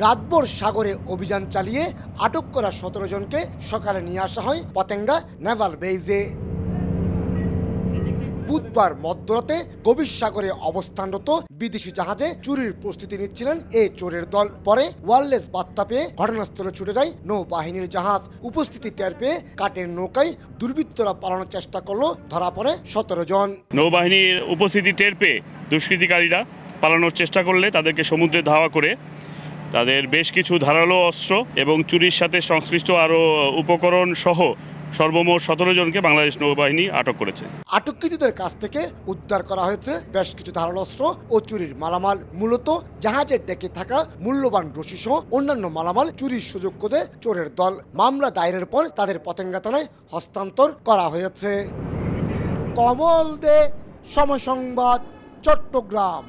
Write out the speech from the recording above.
রাতভর সাগরে অভিযান চালিয়ে আটক করা 17 জনকে সকালে নিয়ে আসা হয় পতেঙ্গা নেভাল বেইজে। বুধবার মধ্যরাতে গভীর সাগরে অবস্থানরত বিদেশি জাহাজে চুরির প্রস্তুতি নিচ্ছিলেন এই চোরের দল। পরে ওয়্যারলেস বার্তা পেয়ে ঘটনাস্থলে ছুটে যায় নৌবাহিনীর জাহাজ। উপস্থিতি টের পেয়ে কাঠের নৌকায় দুর্বৃত্তরা পালানোর চেষ্টা করলো, ধরা পড়ে 17 জন। নৌবাহিনীর উপস্থিতি টের পেয়ে দুষ্কৃতিকারীরা পালানোর চেষ্টা করলে তাদেরকে সমুদ্রে ধাওয়া করে তাদের বেশ কিছু ধারালো অস্ত্র এবং চুরির সাথে সংশ্লিষ্ট আরও উপকরণ সহ সর্বমোট 17 জনকে বাংলাদেশ নৌবাহিনী আটক করেছে। আটককৃতদের কাছ থেকে উদ্ধার করা হয়েছে বেশ কিছু ধারালো অস্ত্র ও চুরির মালামাল। মূলত জাহাজের ডেকে থাকা মূল্যবান রশি সহ অন্যান্য মালামাল চুরির সুযোগ খোঁজে চোরের দল। মামলা দায়েরের পর তাদের পতেঙ্গা থানায় হস্তান্তর করা হয়েছে। কমল দে, সময় সংবাদ, চট্টগ্রাম।